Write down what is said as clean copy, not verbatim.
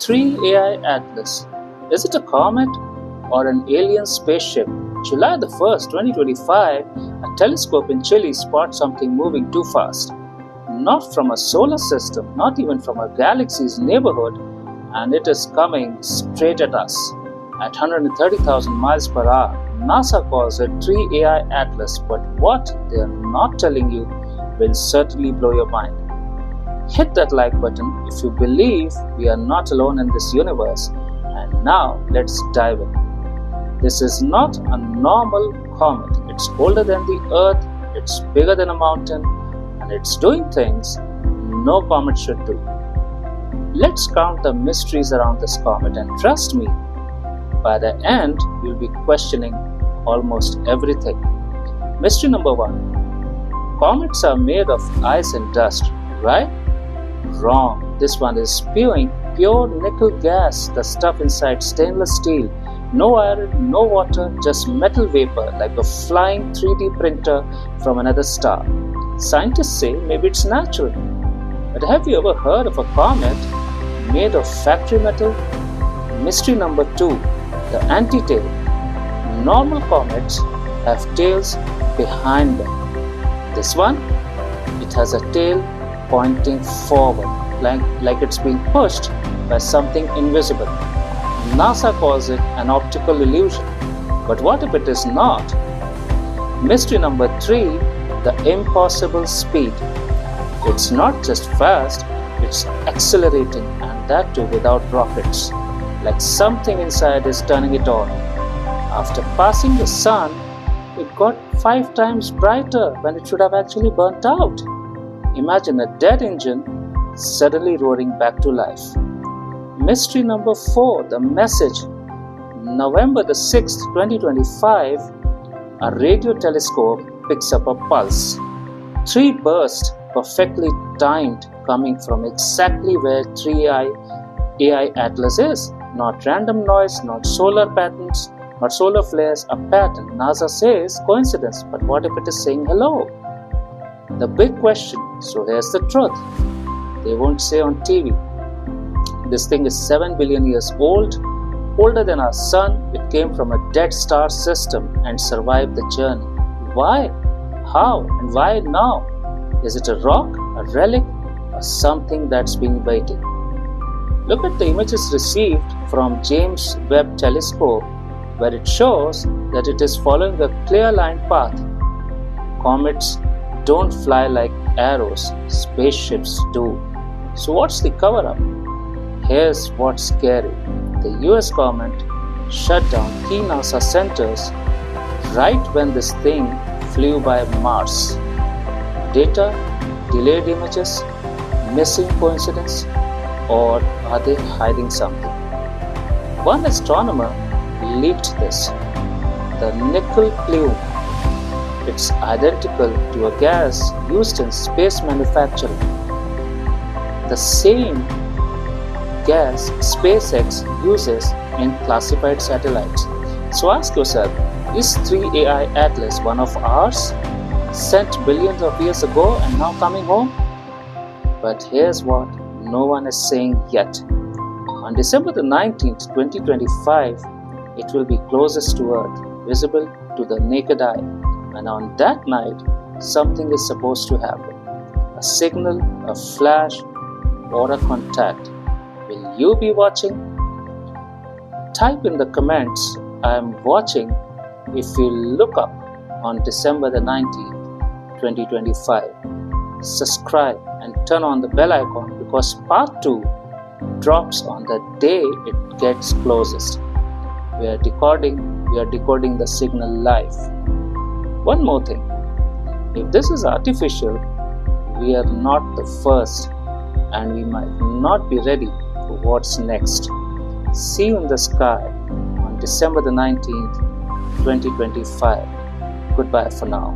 3 AI Atlas. Is it a comet or an alien spaceship? July the 1st, 2025, a telescope in Chile spots something moving too fast. Not from a solar system, not even from a galaxy's neighborhood, and it is coming straight at us. At 130,000 miles per hour, NASA calls it 3 AI Atlas, but what they are not telling you will certainly blow your mind. Hit that like button if you believe we are not alone in this universe. And now let's dive in. This is not a normal comet. It's older than the Earth, it's bigger than a mountain, and it's doing things no comet should do. Let's count the mysteries around this comet, and trust me, by the end you'll be questioning almost everything. Mystery number 1. Comets are made of ice and dust, right? Wrong. This one is spewing pure nickel gas, the stuff inside stainless steel. No iron, no water, just metal vapor like a flying 3D printer from another star. Scientists say maybe it's natural. But have you ever heard of a comet made of factory metal? Mystery number 2. The anti-tail. Normal comets have tails behind them. This one, it has a tail pointing forward, like it's being pushed by something invisible. NASA calls it an optical illusion. But what if it is not? Mystery number 3, the impossible speed. It's not just fast, it's accelerating, and that too without rockets. Like something inside is turning it on. After passing the sun, it got 5 times brighter when it should have actually burnt out. Imagine a dead engine suddenly roaring back to life. Mystery number 4, the message. November the 6th, 2025, a radio telescope picks up a pulse. 3 bursts perfectly timed coming from exactly where 3 AI Atlas is. Not random noise, not solar patterns, not solar flares, a pattern. NASA says coincidence, but what if it is saying hello? The big question, so here's the truth. They won't say on TV. This thing is 7 billion years old, older than our sun. It came from a dead star system and survived the journey. Why? How? And why now? Is it a rock, a relic, or something that's been waiting? Look at the images received from James Webb Telescope, where it shows that it is following a clear line path. Comets don't fly like arrows, spaceships do. So what's the cover-up? Here's what's scary. The US government shut down key NASA centers right when this thing flew by Mars. Data, delayed images, missing coincidence, or are they hiding something? One astronomer leaked this. The nickel plume. It's identical to a gas used in space manufacturing. The same gas SpaceX uses in classified satellites. So ask yourself, is 3 AI Atlas one of ours? Sent billions of years ago and now coming home? But here's what no one is saying yet. On December the 19th, 2025, it will be closest to Earth, visible to the naked eye. And on that night, something is supposed to happen. A signal, a flash, or a contact. Will you be watching? Type in the comments, I am watching, if you look up on December the 19th, 2025. Subscribe and turn on the bell icon because part 2 drops on the day it gets closest. We are decoding the signal live. One more thing, if this is artificial, we are not the first and we might not be ready for what's next. See you in the sky on December the 19th, 2025. Goodbye for now.